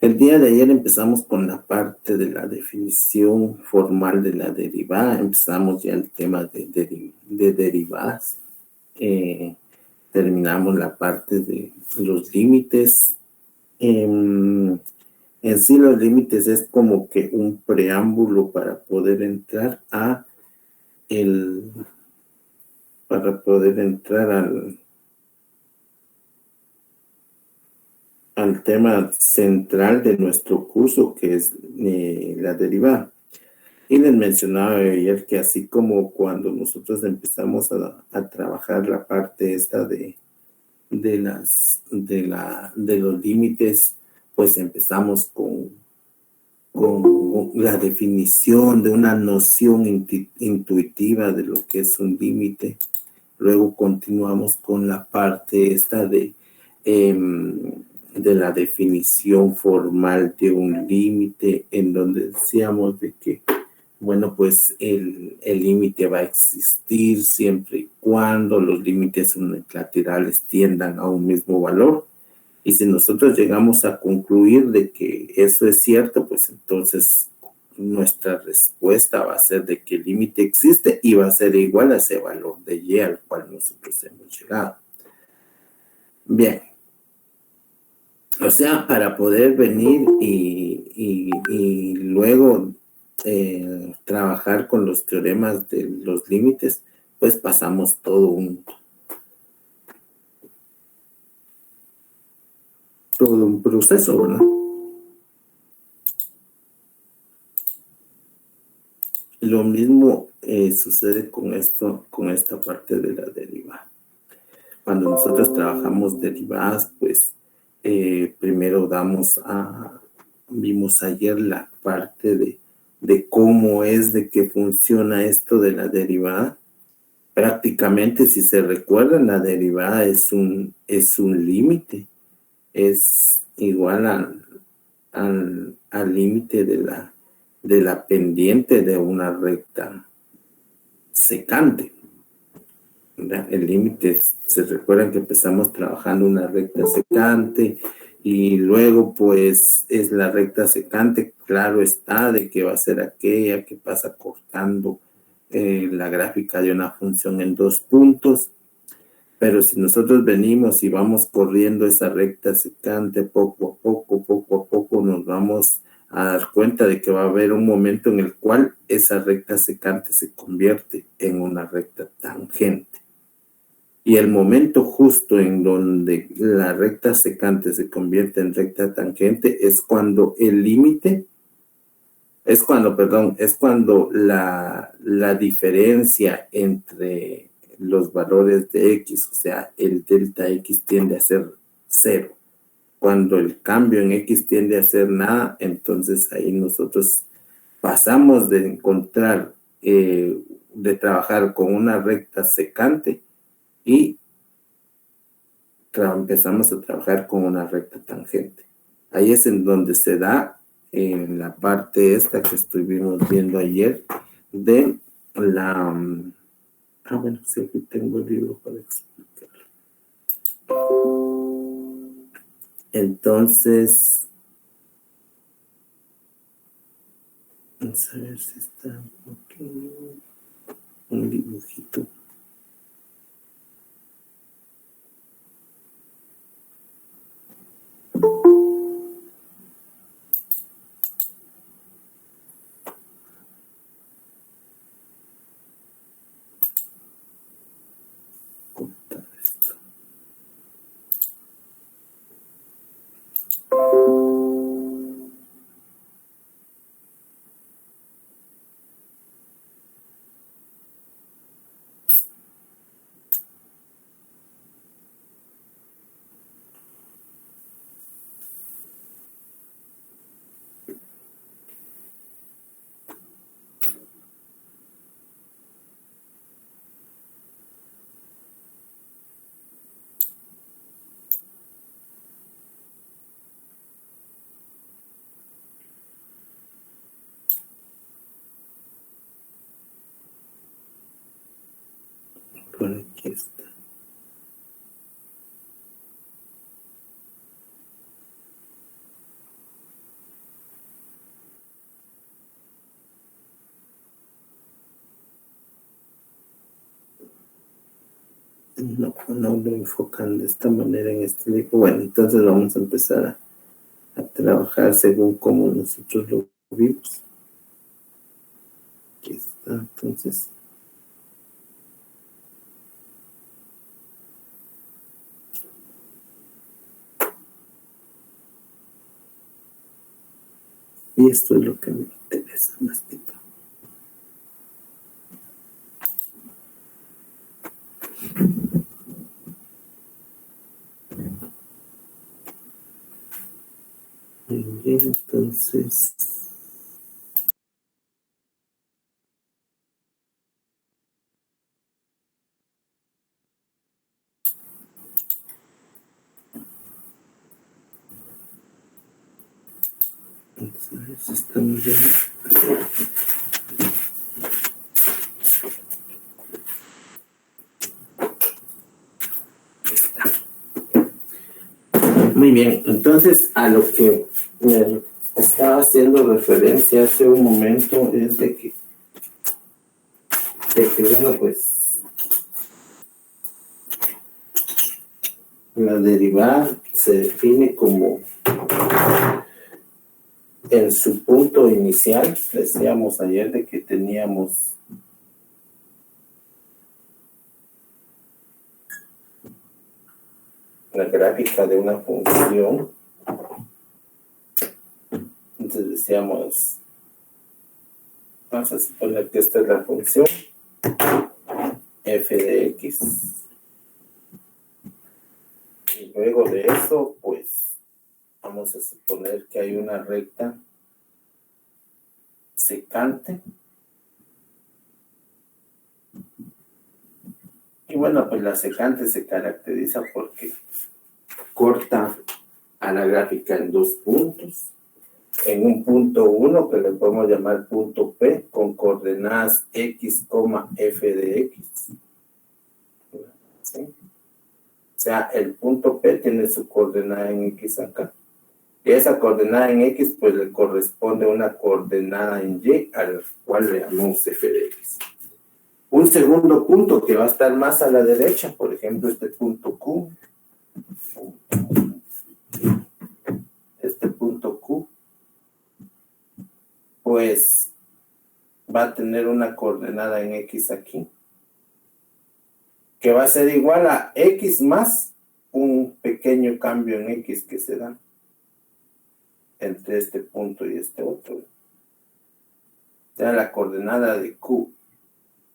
El día de ayer empezamos con la parte de la definición formal de la derivada. Empezamos ya el tema de derivadas. Terminamos la parte de los límites. En sí, los límites es como que un preámbulo para poder entrar al tema central de nuestro curso, que es la derivada. Y les mencionaba ayer que así como cuando nosotros empezamos a trabajar la parte esta de los límites, pues empezamos con la definición de una noción intuitiva de lo que es un límite. Luego continuamos con la parte esta de la definición formal de un límite, en donde decíamos de que, bueno, pues el límite va a existir siempre y cuando los límites unilaterales tiendan a un mismo valor. Y si nosotros llegamos a concluir de que eso es cierto, pues entonces nuestra respuesta va a ser de que el límite existe y va a ser igual a ese valor de y al cual nosotros hemos llegado. Bien. O sea, para poder venir y luego trabajar con los teoremas de los límites, pues pasamos todo un proceso, ¿verdad? Lo mismo sucede con esta parte de la derivada. Cuando nosotros trabajamos derivadas, pues primero vimos ayer la parte de cómo es, de qué funciona esto de la derivada. Prácticamente, si se recuerdan, la derivada es un límite, es igual al límite de la pendiente de una recta secante. El límite, se recuerdan que empezamos trabajando una recta secante y luego pues es la recta secante, claro está, de que va a ser aquella que pasa cortando la gráfica de una función en dos puntos. Pero si nosotros venimos y vamos corriendo esa recta secante poco a poco, nos vamos a dar cuenta de que va a haber un momento en el cual esa recta secante se convierte en una recta tangente. Y el momento justo en donde la recta secante se convierte en recta tangente es cuando el límite, es cuando la diferencia entre los valores de X, o sea, el delta X tiende a ser 0. Cuando el cambio en X tiende a ser nada, entonces ahí nosotros pasamos de encontrar, de trabajar con una recta secante y empezamos a trabajar con una recta tangente. Ahí es en donde se da en la parte esta que estuvimos viendo ayer de la... bueno, sí, aquí tengo el libro para explicar. Entonces, vamos a ver si está un dibujito. Por aquí está. No lo enfocan de esta manera en este libro. Bueno, entonces vamos a empezar a trabajar según cómo nosotros lo vimos. Aquí está, entonces. Y esto es lo que me interesa más que todo. Muy bien, entonces. Entonces estamos ya. Muy bien, entonces a lo que me estaba haciendo referencia hace un momento es de que bueno, pues la derivada se define como en su punto inicial. Decíamos ayer de que teníamos la gráfica de una función. Entonces decíamos, vamos a suponer que esta es la función f de x. Y luego de eso, pues, vamos a suponer que hay una recta secante. Y bueno, pues la secante se caracteriza porque corta a la gráfica en dos puntos. En un punto 1, que le podemos llamar punto P, con coordenadas x, f de x. ¿Sí? O sea, el punto P tiene su coordenada en x acá. Y esa coordenada en x, pues le corresponde una coordenada en y, al cual le llamamos f de x. Un segundo punto que va a estar más a la derecha, por ejemplo, este punto Q. Este punto Q, pues va a tener una coordenada en x aquí, que va a ser igual a x más un pequeño cambio en x que se da entre este punto y este otro. O sea, la coordenada de Q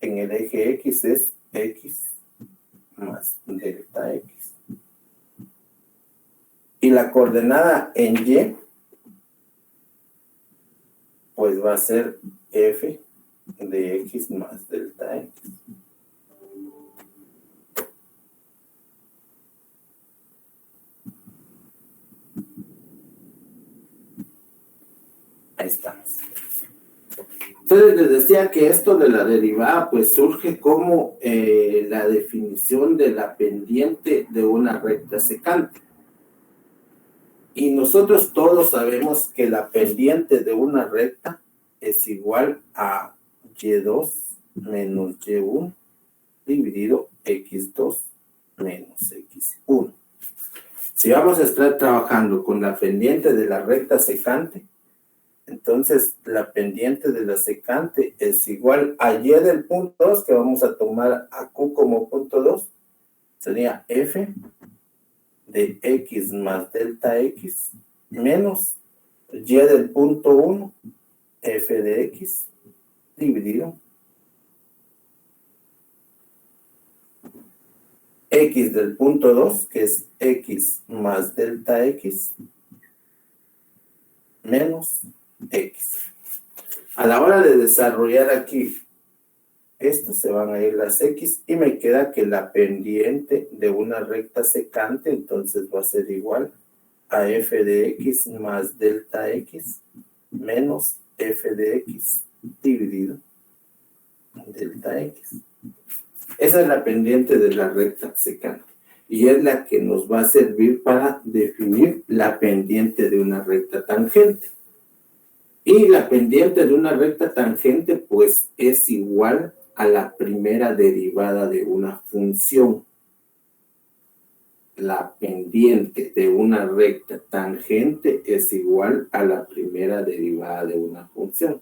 en el eje x es x más delta x. Y la coordenada en y, pues va a ser f de x más delta x. Ahí estamos. Entonces les decía que esto de la derivada pues surge como la definición de la pendiente de una recta secante. Y nosotros todos sabemos que la pendiente de una recta es igual a y2 menos y1 dividido x2 menos x1. Si vamos a estar trabajando con la pendiente de la recta secante, entonces la pendiente de la secante es igual a y del punto 2, que vamos a tomar a q como punto 2, sería f de x más delta x menos y del punto 1, f de x dividido x del punto 2, que es x más delta x menos x. A la hora de desarrollar aquí esto, se van a ir las x y me queda que la pendiente de una recta secante entonces va a ser igual a f de x más delta x menos f de x dividido delta x. Esa es la pendiente de la recta secante y es la que nos va a servir para definir la pendiente de una recta tangente. Y la pendiente de una recta tangente pues es igual a la primera derivada de una función. la pendiente de una recta tangente es igual a la primera derivada de una función.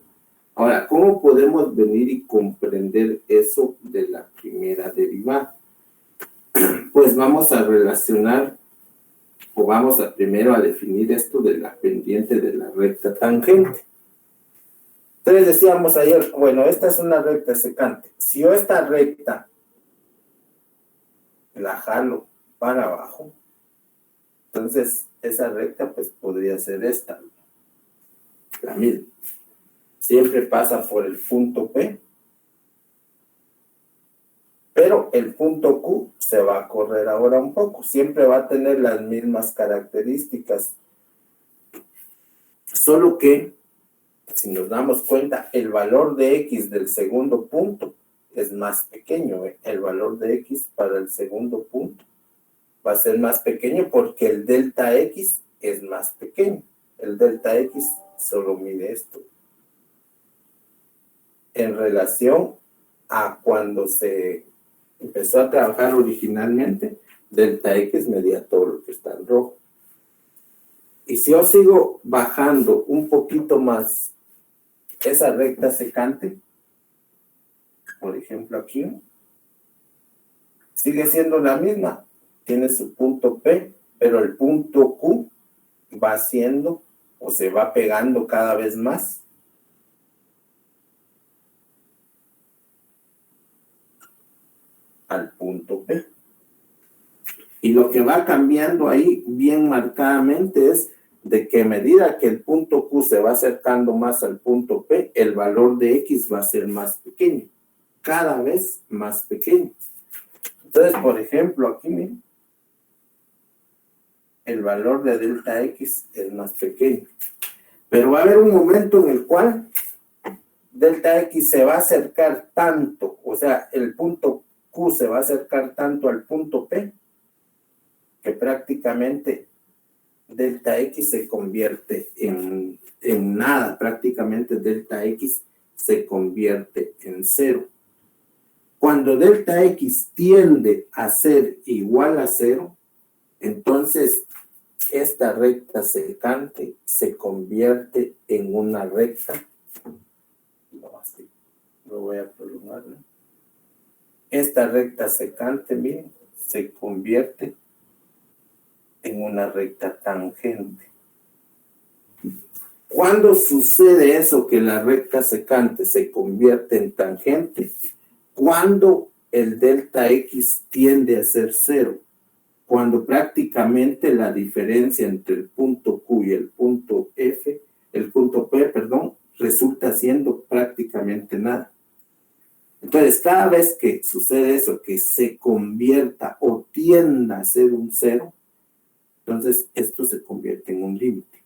Ahora, ¿cómo podemos venir y comprender eso de la primera derivada? Pues vamos a relacionar, o vamos a primero a definir esto de la pendiente de la recta tangente. Entonces decíamos ayer, bueno, esta es una recta secante. Si yo esta recta la jalo para abajo, entonces esa recta pues podría ser esta, la misma. Siempre pasa por el punto P, pero el punto Q se va a correr ahora un poco. Siempre va a tener las mismas características. Solo que, si nos damos cuenta, el valor de X del segundo punto es más pequeño. El valor de X para el segundo punto va a ser más pequeño porque el delta X es más pequeño. El delta X solo mide esto. En relación a cuando se empezó a trabajar originalmente, delta X medía todo lo que está en rojo. Y si yo sigo bajando un poquito más esa recta secante, por ejemplo aquí, sigue siendo la misma. Tiene su punto P, pero el punto Q va haciendo o se va pegando cada vez más al punto P. Y lo que va cambiando ahí bien marcadamente es de que a medida que el punto Q se va acercando más al punto P, el valor de X va a ser más pequeño, cada vez más pequeño. Entonces, por ejemplo, aquí miren, el valor de delta X es más pequeño. Pero va a haber un momento en el cual delta X se va a acercar tanto, o sea, el punto Q se va a acercar tanto al punto P, que prácticamente delta X se convierte en nada, prácticamente delta X se convierte en cero. Cuando delta X tiende a ser igual a cero, entonces esta recta secante se convierte en una recta, no, así, lo voy a prolongar, ¿no? Esta recta secante, miren, se convierte en una recta tangente. ¿Cuándo sucede eso que la recta secante se convierte en tangente? Cuando el delta X tiende a ser cero. Cuando prácticamente la diferencia entre el punto Q y el punto P, resulta siendo prácticamente nada. Entonces, cada vez que sucede eso, que se convierta o tienda a ser un cero, entonces esto se convierte en un límite.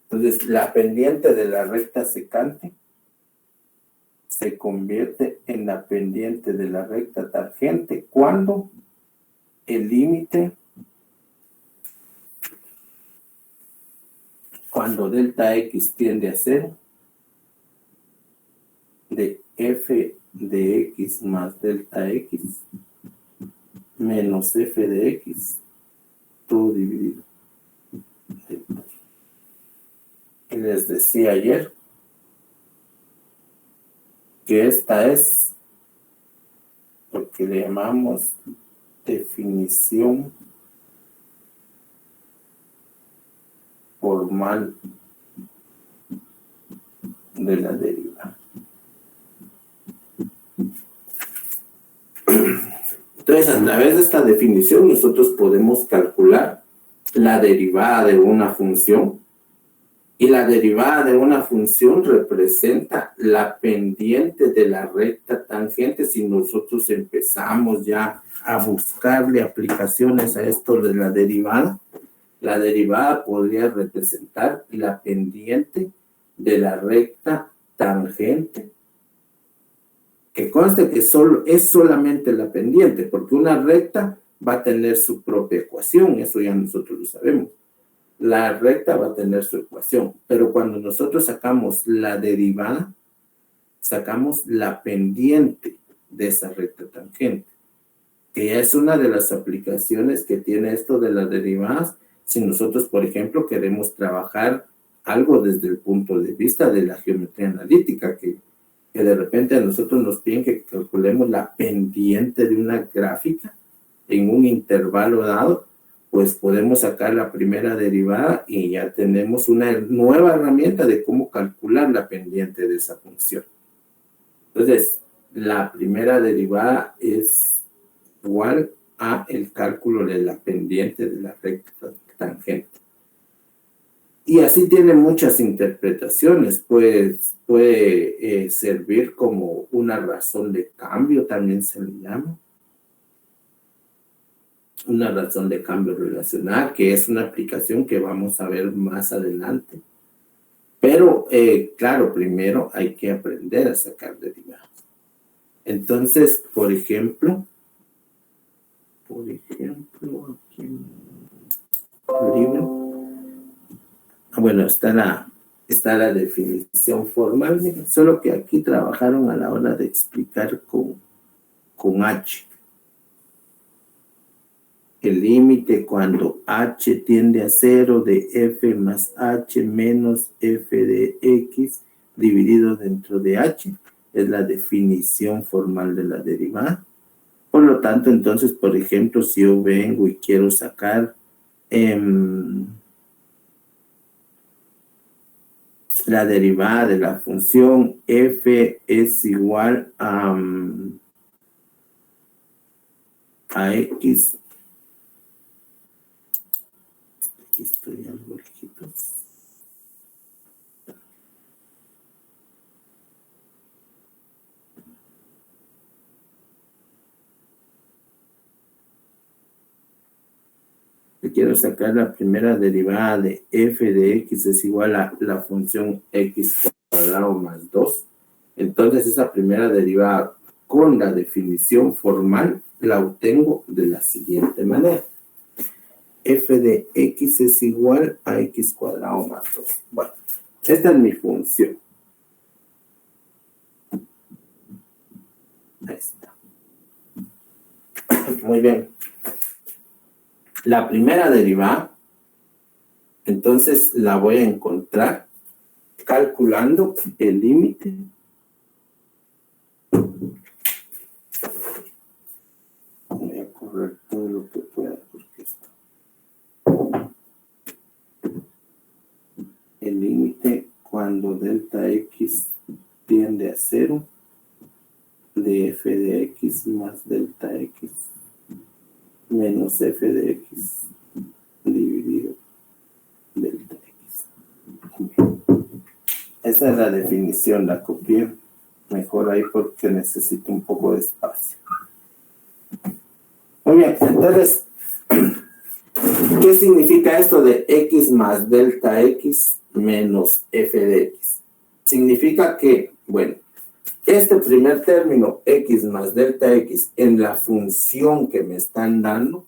Entonces, la pendiente de la recta secante se convierte en la pendiente de la recta tangente cuando el límite, cuando delta X tiende a cero, de f de X más delta X menos f de X, todo dividido. Y les decía ayer que esta es lo que le llamamos definición formal de la derivada. Entonces, a través de esta definición, nosotros podemos calcular la derivada de una función, y la derivada de una función representa la pendiente de la recta tangente. Si nosotros empezamos ya a buscarle aplicaciones a esto de la derivada podría representar la pendiente de la recta tangente. Que conste que es solamente la pendiente, porque una recta va a tener su propia ecuación, eso ya nosotros lo sabemos. La recta va a tener su ecuación, pero cuando nosotros sacamos la derivada, sacamos la pendiente de esa recta tangente. que ya es una de las aplicaciones que tiene esto de las derivadas. Si nosotros, por ejemplo, queremos trabajar algo desde el punto de vista de la geometría analítica, que de repente a nosotros nos piden que calculemos la pendiente de una gráfica en un intervalo dado, pues podemos sacar la primera derivada y ya tenemos una nueva herramienta de cómo calcular la pendiente de esa función. Entonces, la primera derivada es igual a el cálculo de la pendiente de la recta tangente. Y así tiene muchas interpretaciones, pues puede servir como una razón de cambio, también se le llama. Una razón de cambio relacional, que es una aplicación que vamos a ver más adelante. Pero, claro, primero hay que aprender a sacar derivadas. Entonces, por ejemplo, aquí en el libro, bueno, está la definición formal, solo que aquí trabajaron a la hora de explicar con H. El límite cuando H tiende a 0 de F más H menos F de X dividido dentro de H es la definición formal de la derivada. Por lo tanto, entonces, por ejemplo, si yo vengo y quiero sacar la derivada de la función F es igual a X. Aquí estoy algo lejitos. Quiero sacar la primera derivada de f de x es igual a la función x cuadrado más 2. Entonces esa primera derivada con la definición formal la obtengo de la siguiente manera. F de x es igual a x cuadrado más 2. Bueno, esta es mi función. Ahí está. Muy bien. La primera derivada, entonces la voy a encontrar calculando el límite voy a correr todo lo que pueda porque esto. El límite cuando delta x tiende a 0 de f de x más delta x menos f de x dividido delta x. Esa es la definición, la copié mejor ahí porque necesito un poco de espacio. Muy bien, entonces, ¿qué significa esto de x más delta x menos f de x? Significa que, bueno, este primer término, x más delta x, en la función que me están dando,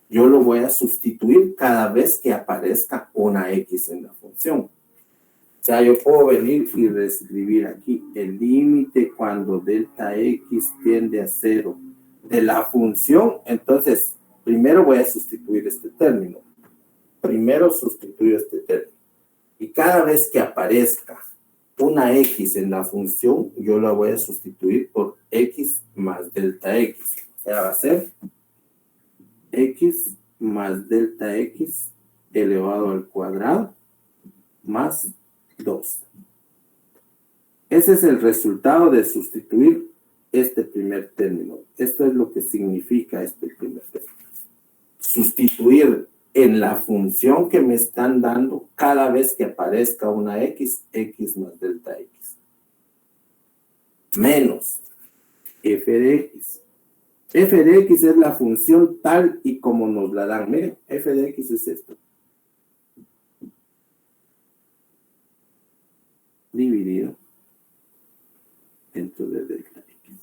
yo lo voy a sustituir cada vez que aparezca una x en la función. O sea, yo puedo venir y reescribir aquí el límite cuando delta x tiende a 0 de la función. Entonces, primero voy a sustituir este término. Primero sustituyo este término. Y cada vez que aparezca una x en la función, yo la voy a sustituir por x más delta x. O sea, va a ser x más delta x elevado al cuadrado más 2. Ese es el resultado de sustituir este primer término. Esto es lo que significa este primer término. Sustituir en la función que me están dando cada vez que aparezca una x, x más delta x. Menos f de x. F de x es la función tal y como nos la dan. Miren, f de x es esto. Dividido dentro de delta x.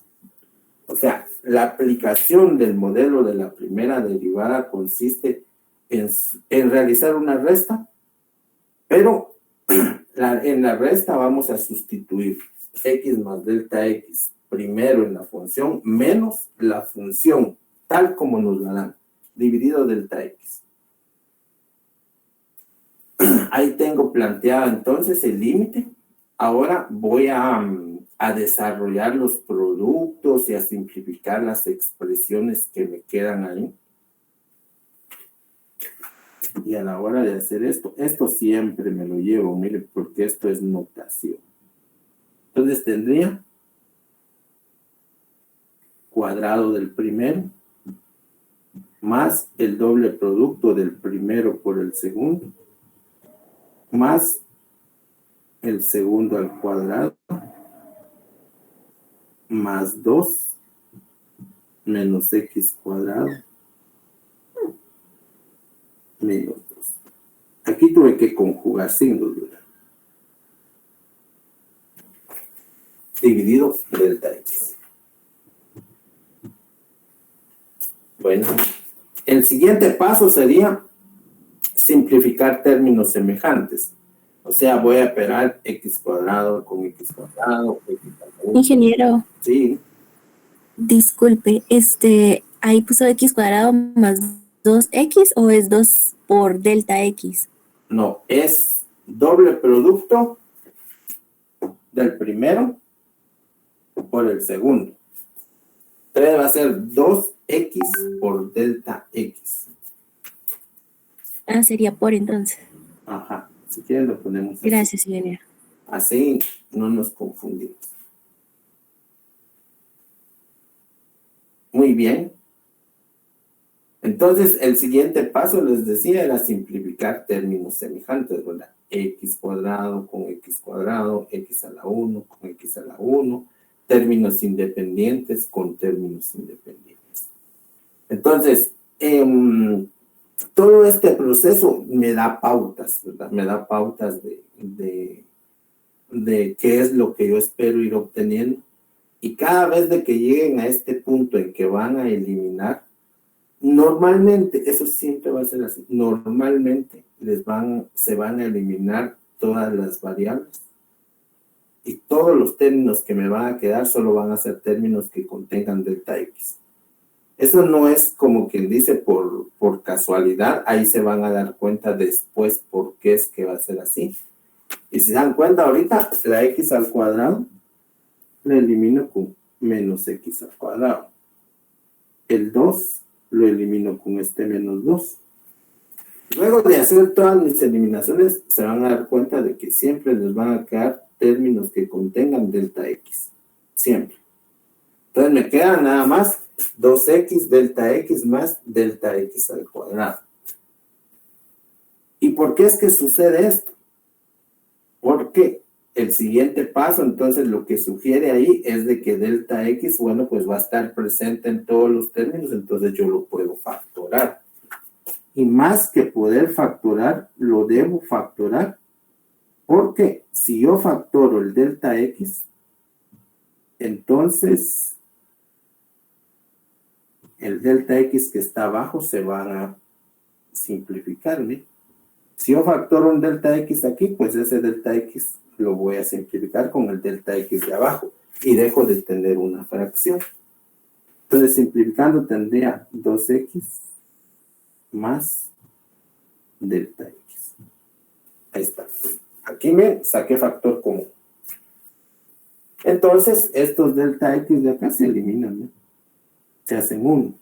O sea, la aplicación del modelo de la primera derivada consiste en realizar una resta, pero en la resta vamos a sustituir x más delta x primero en la función menos la función tal como nos la dan, dividido delta X. Ahí tengo planteado entonces el límite. Ahora voy a desarrollar los productos y a simplificar las expresiones que me quedan ahí. Y a la hora de hacer esto siempre me lo llevo, mire, porque esto es notación. Entonces tendría cuadrado del primero más el doble producto del primero por el segundo más el segundo al cuadrado más 2 menos x cuadrado menos 2. Aquí tuve que conjugar signos, ¿verdad? Dividido delta x. Bueno, el siguiente paso sería simplificar términos semejantes. O sea, voy a operar x cuadrado con x cuadrado. Ingeniero. Sí. Disculpe, ahí puso x cuadrado más 2x o es 2 por delta x. No, es doble producto del primero por el segundo. Entonces va a ser 2x por delta x. Ah, sería por entonces. Ajá, si quieren lo ponemos así. Gracias, ingeniero. Así no nos confundimos. Muy bien. Entonces, el siguiente paso, les decía, era simplificar términos semejantes, ¿verdad? X cuadrado con x cuadrado, x a la 1 con x a la 1, términos independientes con términos independientes. Entonces, todo este proceso me da pautas, ¿verdad? Me da pautas de qué es lo que yo espero ir obteniendo. Y cada vez de que lleguen a este punto en que van a eliminar, normalmente, eso siempre va a ser así, normalmente se van a eliminar todas las variables y todos los términos que me van a quedar solo van a ser términos que contengan delta X. Eso no es como quien dice por casualidad, ahí se van a dar cuenta después por qué es que va a ser así. Y si se dan cuenta ahorita, la X al cuadrado la elimino con menos X al cuadrado. El 2 lo elimino con este menos 2. Luego de hacer todas mis eliminaciones, se van a dar cuenta de que siempre les van a quedar términos que contengan delta X. Siempre. Entonces me queda nada más 2x delta X más delta X al cuadrado. ¿Y por qué es que sucede esto? Porque el siguiente paso, entonces, lo que sugiere ahí es de que delta X, bueno, pues va a estar presente en todos los términos, entonces yo lo puedo factorar. Y más que poder factorar, lo debo factorar, porque si yo factoro el delta X, entonces el delta X que está abajo se va a simplificar, ¿sí? Si yo factoro un delta X aquí, pues ese delta X lo voy a simplificar con el delta X de abajo y dejo de tener una fracción. Entonces, simplificando tendría 2x más delta X. Ahí está. Aquí me saqué factor común. Entonces, estos delta X de acá se eliminan, ¿no? Se hacen 1.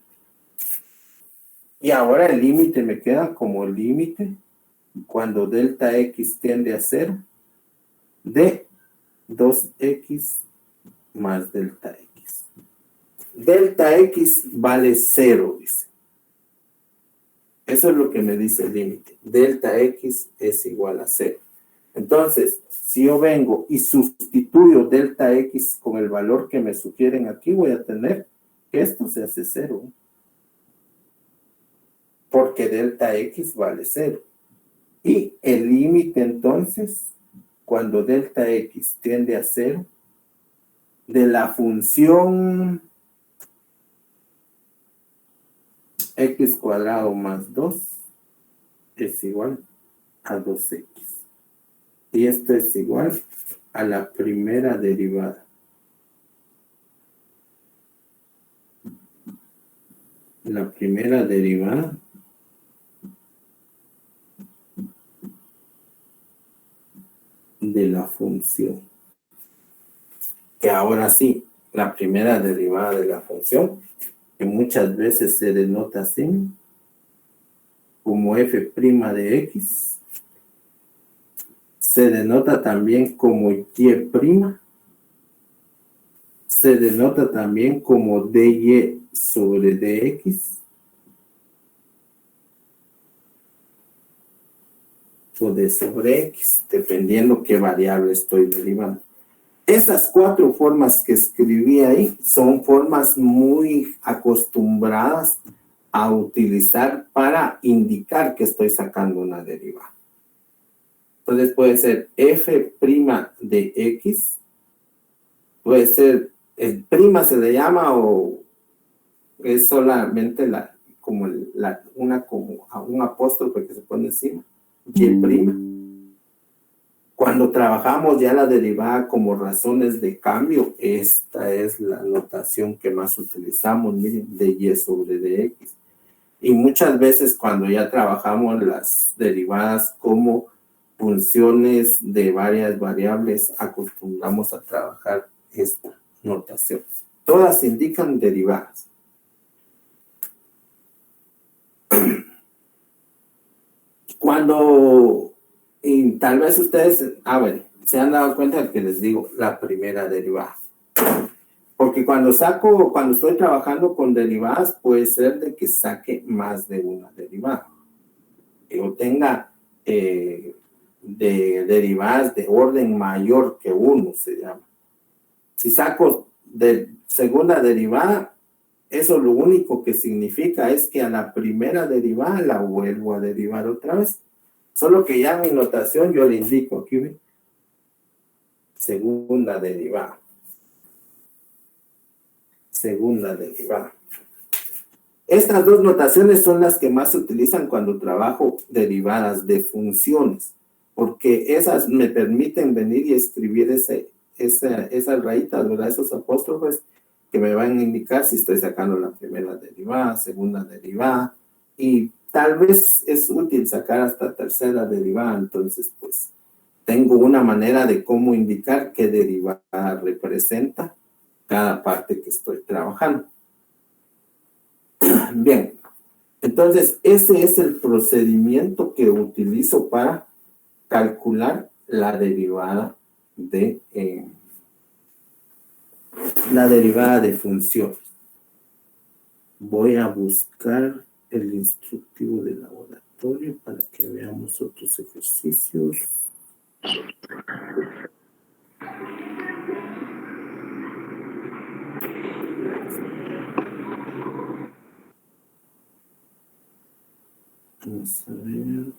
Y ahora el límite me queda como el límite cuando delta X tiende a 0 de 2x más delta X. Delta X vale 0, dice. Eso es lo que me dice el límite. Delta X es igual a 0. Entonces, si yo vengo y sustituyo delta X con el valor que me sugieren aquí, voy a tener que esto se hace 0. Porque delta X vale 0. Y el límite entonces, cuando delta X tiende a 0, de la función x cuadrado más 2 es igual a 2x. Y esto es igual a la primera derivada la primera derivada de la función. Que ahora sí, la primera derivada de la función, que muchas veces se denota así, como f' de x, se denota también como y', se denota también como dy sobre dx, o d sobre x, dependiendo qué variable estoy derivando. Estas cuatro formas que escribí ahí son formas muy acostumbradas a utilizar para indicar que estoy sacando una derivada. Entonces puede ser f' de x, puede ser, el prima se le llama o es solamente como un apóstrofe que se pone encima, y'. Cuando trabajamos ya la derivada como razones de cambio, esta es la notación que más utilizamos, miren, de y sobre dx. Y muchas veces cuando ya trabajamos las derivadas como funciones de varias variables, acostumbramos a trabajar esta notación. Todas indican derivadas. Y tal vez ustedes, bueno, se han dado cuenta de que les digo la primera derivada. Porque cuando estoy trabajando con derivadas, puede ser de que saque más de una derivada. Yo tenga de derivadas de orden mayor que 1, se llama. Si saco de segunda derivada, eso lo único que significa es que a la primera derivada la vuelvo a derivar otra vez. Solo que ya en mi notación yo le indico aquí, ¿ve? Segunda derivada. Segunda derivada. Estas dos notaciones son las que más se utilizan cuando trabajo derivadas de funciones, porque esas me permiten venir y escribir esas rayitas, ¿verdad? Esos apóstrofes que me van a indicar si estoy sacando la primera derivada, segunda derivada, y tal vez es útil sacar hasta tercera derivada. Entonces, pues, tengo una manera de cómo indicar qué derivada representa cada parte que estoy trabajando. Bien, entonces ese es el procedimiento que utilizo para calcular la derivada de funciones. Voy a buscar el instructivo de laboratorio para que veamos otros ejercicios. Vamos a ver.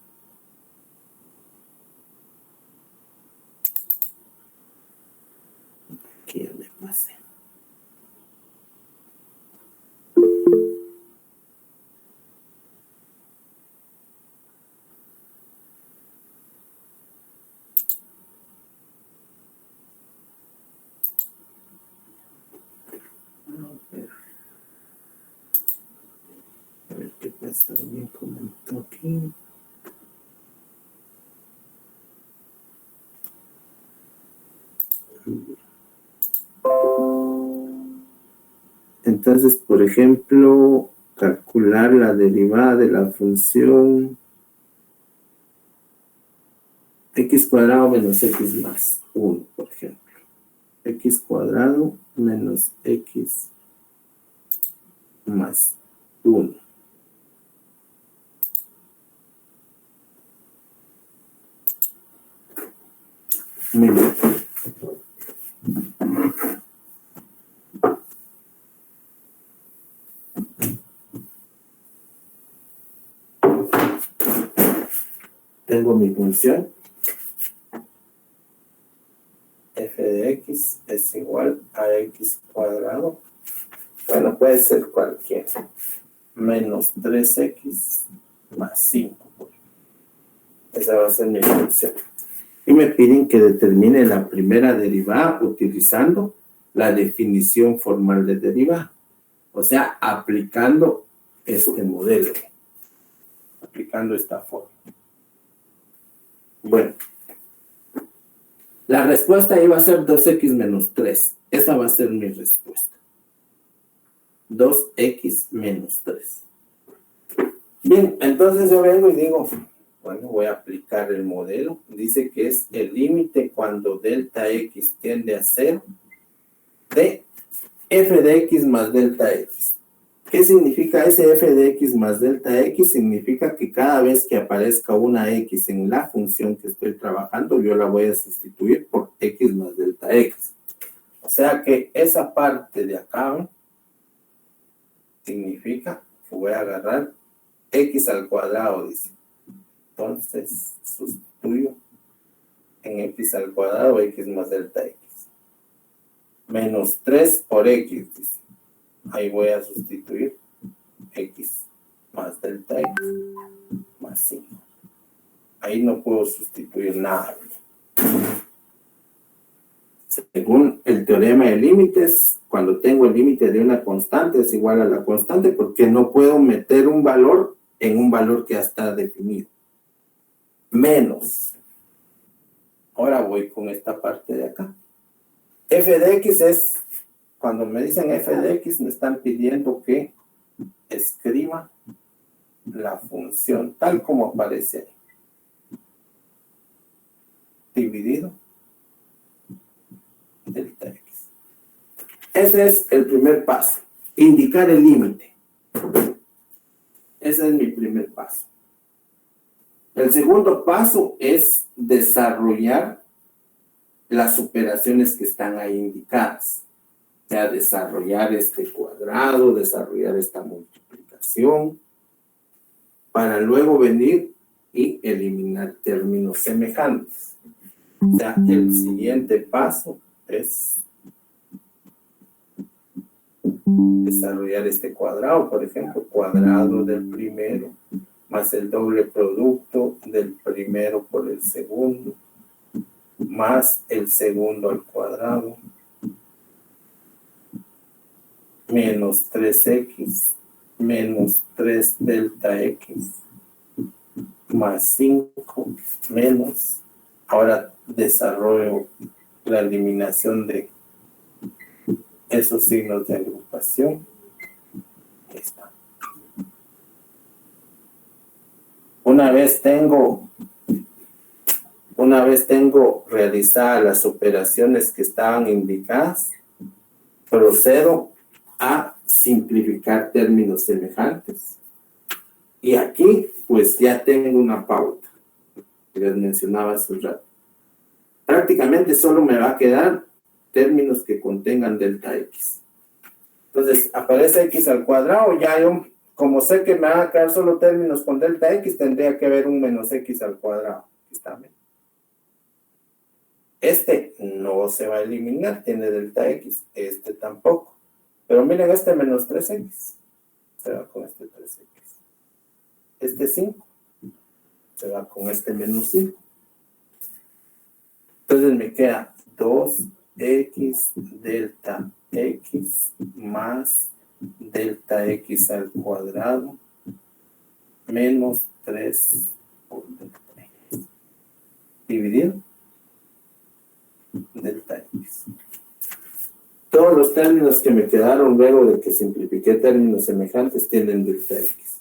Aquí ya me pasé. A ver qué pasa. Bien comentó aquí. Entonces, por ejemplo, calcular la derivada de la función x cuadrado menos x más 1, por ejemplo. X cuadrado menos x más 1. Mira. Tengo mi función f de x es igual a x cuadrado. Bueno, puede ser cualquiera. Menos 3x más 5. Esa va a ser mi función. Y me piden que determine la primera derivada utilizando la definición formal de derivada. O sea, aplicando este modelo, aplicando esta forma. Bueno, la respuesta iba a ser 2x menos 3. Esa va a ser mi respuesta. 2x menos 3. Bien, entonces yo vengo y digo, bueno, voy a aplicar el modelo. Dice que es el límite cuando delta x tiende a 0 de f de x más delta x. ¿Qué significa ese f de x más delta x? Significa que cada vez que aparezca una x en la función que estoy trabajando, yo la voy a sustituir por x más delta x. O sea que esa parte de acá significa que voy a agarrar x al cuadrado, dice. Entonces, sustituyo en x al cuadrado x más delta x. Menos 3 por x, dice. Ahí voy a sustituir x más delta x más 5. Ahí no puedo sustituir nada. Según el teorema de límites, cuando tengo el límite de una constante es igual a la constante porque no puedo meter un valor en un valor que ya está definido. Menos. Ahora voy con esta parte de acá. F de x es, cuando me dicen f de x, me están pidiendo que escriba la función tal como aparece ahí. Dividido delta x. Ese es el primer paso. Indicar el límite. Ese es mi primer paso. El segundo paso es desarrollar las operaciones que están ahí indicadas. O sea, desarrollar este cuadrado, desarrollar esta multiplicación, para luego venir y eliminar términos semejantes. O sea, el siguiente paso es desarrollar este cuadrado, por ejemplo, cuadrado del primero más el doble producto del primero por el segundo, más el segundo al cuadrado, menos 3x, menos 3 delta x, más 5, menos, ahora desarrollo la eliminación de esos signos de agrupación. Ahí está. Una vez tengo realizadas las operaciones que estaban indicadas, procedo a simplificar términos semejantes. Y aquí, pues ya tengo una pauta que les mencionaba hace un rato. Prácticamente solo me va a quedar términos que contengan delta x. Entonces, aparece x al cuadrado, ya yo, como sé que me van a quedar solo términos con delta x, tendría que haber un menos x al cuadrado. Aquí está bien. Este no se va a eliminar, tiene delta x. Este tampoco. Pero miren, este menos 3x se va con este 3x. Este 5 se va con este menos 5. Entonces me queda 2x delta x más delta x al cuadrado menos 3 por delta x dividido delta x. Todos los términos que me quedaron luego de que simplifiqué términos semejantes tienen delta x.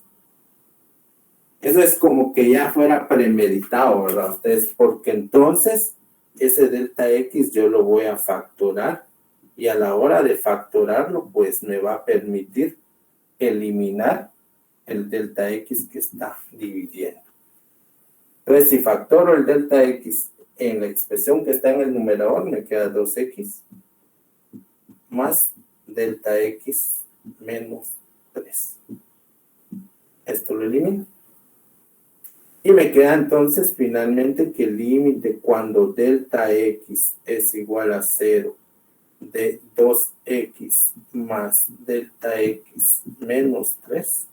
Eso es como que ya fuera premeditado, ¿verdad? Ustedes, porque entonces ese delta x yo lo voy a factorar y a la hora de factorarlo, pues me va a permitir eliminar el delta x que está dividiendo. Entonces, si factoro el delta x en la expresión que está en el numerador, me queda 2x más delta x menos 3. Esto lo elimino. Y me queda entonces finalmente que el límite cuando delta x es igual a 0 de 2x más delta x menos 3.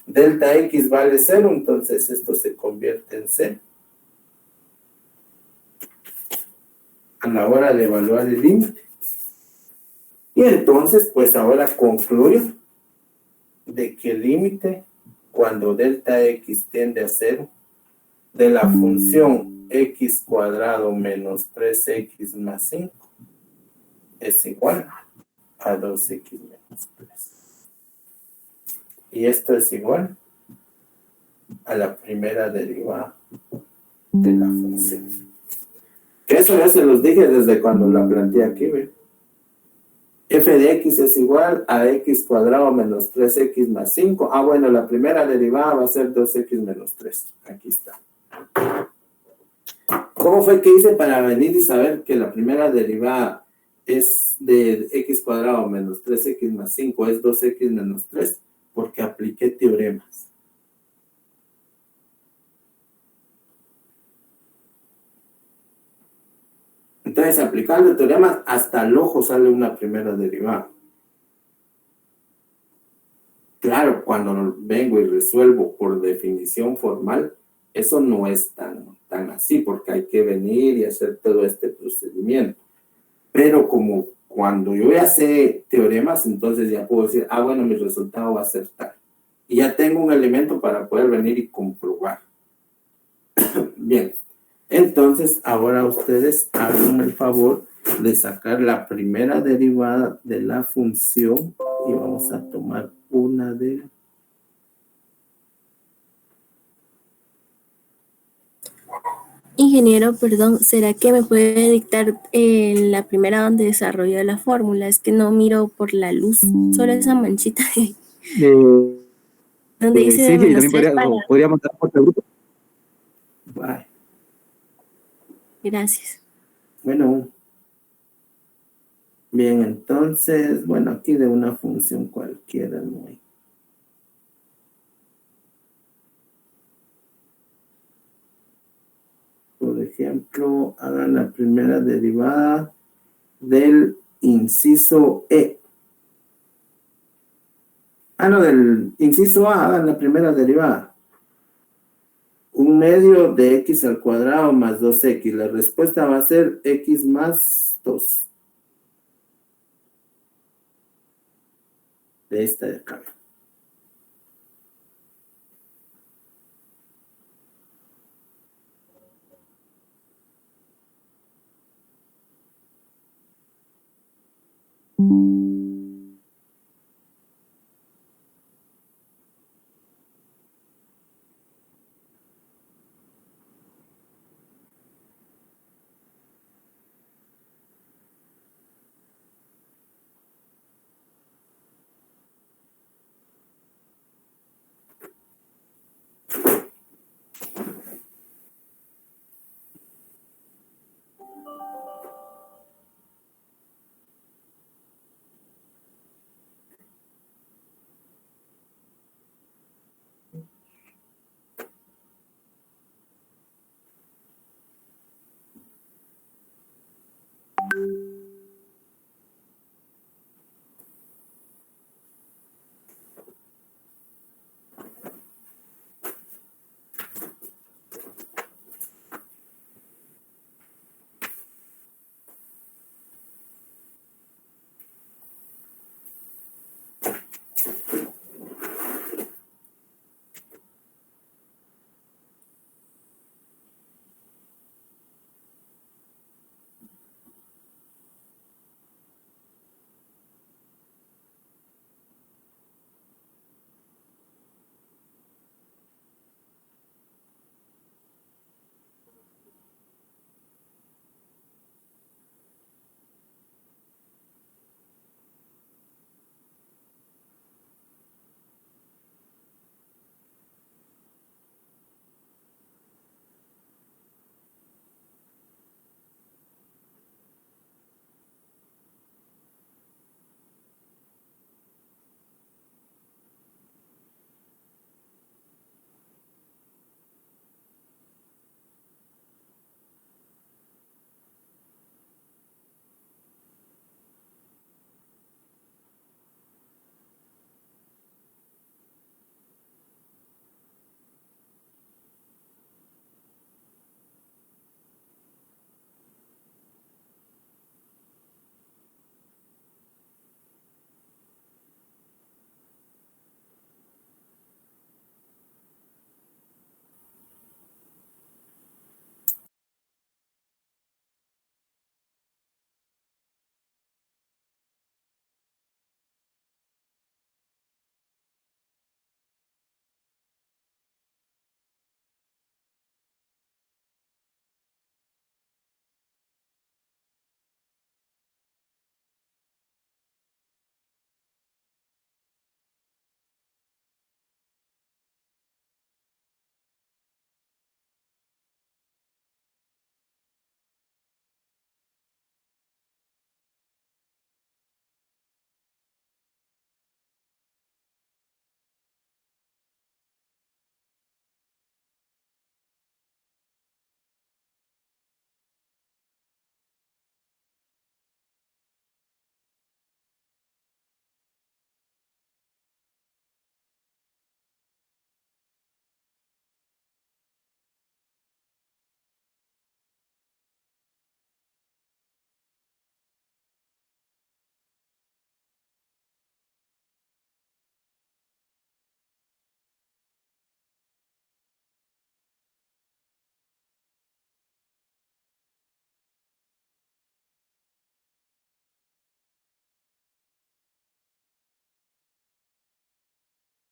Delta x vale 0, entonces esto se convierte en 0. A la hora de evaluar el límite. Y entonces, pues ahora concluyo de que el límite, cuando delta x tiende a 0, de la función x cuadrado menos 3x más 5 es igual a 2x menos 3. Y esto es igual a la primera derivada de la función. Que eso ya se los dije desde cuando la planteé aquí, ¿ve? F de x es igual a x cuadrado menos 3x más 5. Ah, bueno, la primera derivada va a ser 2x menos 3. Aquí está. ¿Cómo fue que hice para venir y saber que la primera derivada es de x cuadrado menos 3x más 5 es 2x menos 3? Porque apliqué teoremas. Entonces, aplicando teoremas, hasta al ojo sale una primera derivada. Claro, cuando vengo y resuelvo por definición formal, eso no es tan así, porque hay que venir y hacer todo este procedimiento. Pero como cuando yo ya sé teoremas, entonces ya puedo decir, ah, bueno, mi resultado va a ser tal. Y ya tengo un elemento para poder venir y comprobar. Bien, entonces ahora ustedes hagan el favor de sacar la primera derivada de la función y vamos a tomar una de... Ingeniero, perdón, ¿será que me puede dictar la primera donde desarrolló la fórmula? Es que no miro por la luz, solo esa manchita donde dice Sí, de sí, menos también 3 para... podría montar por el grupo. Bye. Gracias. Bueno, bien, entonces, bueno, aquí de una función cualquiera no hay. Por ejemplo, hagan la primera derivada del inciso E. Ah, no, del inciso A, hagan la primera derivada. 1/2 de x al cuadrado más 2x. La respuesta va a ser x más 2. De esta de acá.